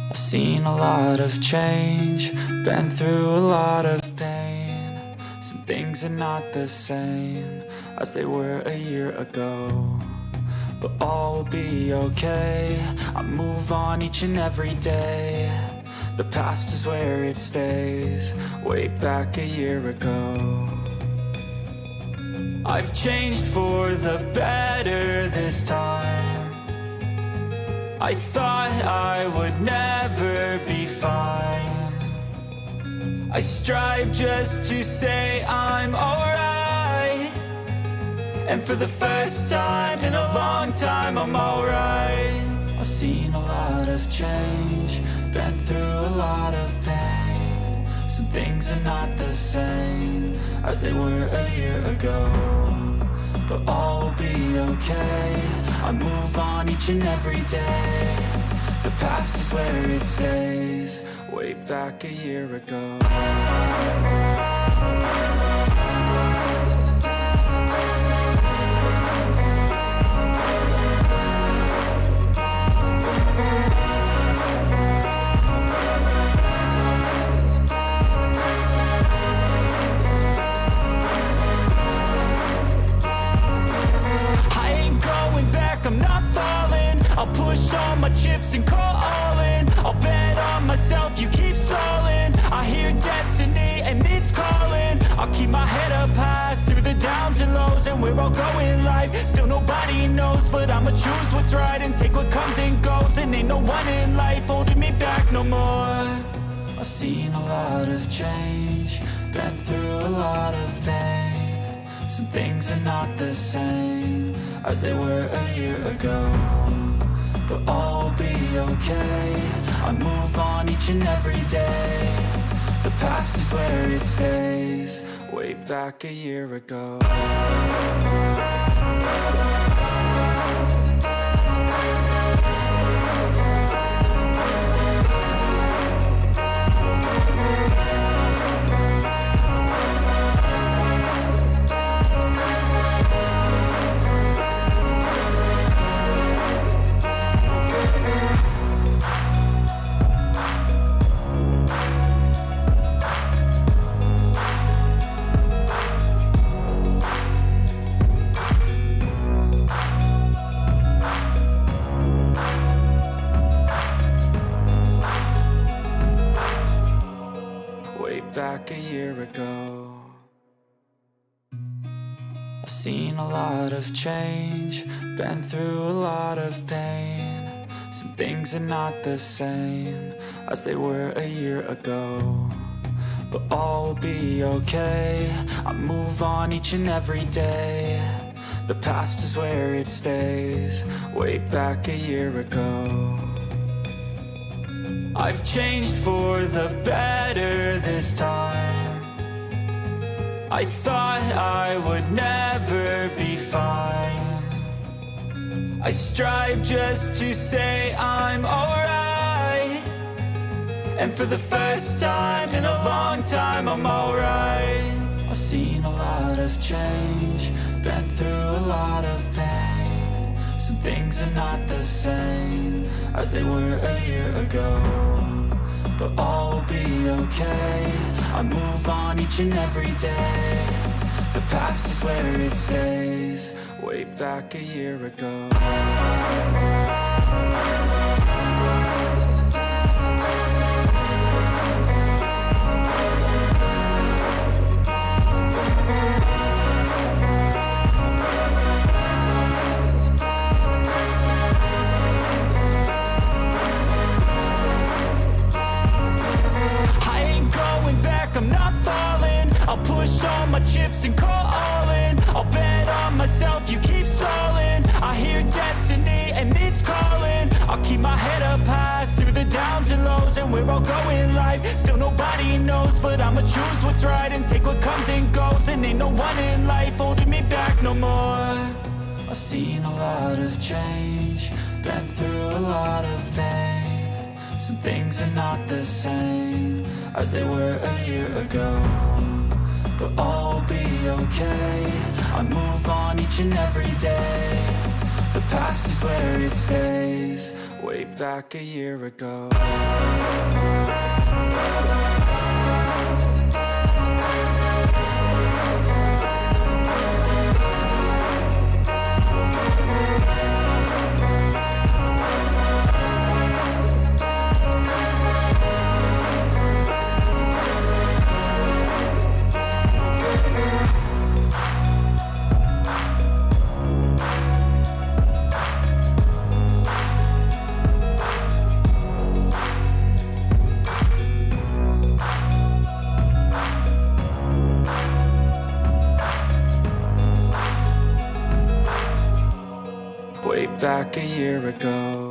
I've seen a lot of change, been through a lot of pain. Some things are not the same as they were a year ago, but all will be okay. I move on each and every day. The past is where it stays, way back a year ago. I've changed for the better this time. I thought I would never be fine. I strive just to say I'm alright, and for the first time in a long time I'm alright. I've seen a lot of change, been through a lot of pain. Some things are not the same as they were a year ago, but all will be okay. I move on each and every day. The past is where it stays, way back a year ago. I'm not falling, I'll push all my chips and call all in. I'll bet on myself, you keep stalling. I hear destiny and it's calling. I'll keep my head up high through the downs and lows, and we're all going live. Still nobody knows, but I'ma choose what's right and take what comes and goes. And ain't no one in life holding me back no more. I've seen a lot of change, been through a lot of pain. Some things are not the same as they were a year ago, but all will be okay. I move on each and every day. The past is where it stays, way back a year ago. Back a year ago. I've seen a lot of change, been through a lot of pain. Some things are not the same as they were a year ago, but all will be okay. I move on each and every day. The past is where it stays, way back a year ago. I've changed for the better this time. I thought I would never be fine. I strive just to say I'm alright, and for the first time in a long time I'm alright. I've seen a lot of change, been through a lot of pain. Some things are not the same as they were a year ago, but all will be okay. I move on each and every day. The past is where it stays, way back a year ago. I'm not falling, I'll push all my chips and call all in. I'll bet on myself, you keep stalling. I hear destiny and it's calling. I'll keep my head up high through the downs and lows, and we're all going live. Still nobody knows, but I'ma choose what's right and take what comes and goes. And ain't no one in life holding me back no more. I've seen a lot of change, been through a lot of pain. Some things are not the same as they were a year ago, but all will be okay. I move on each and every day. The past is where it stays, way back a year ago. Way back a year ago.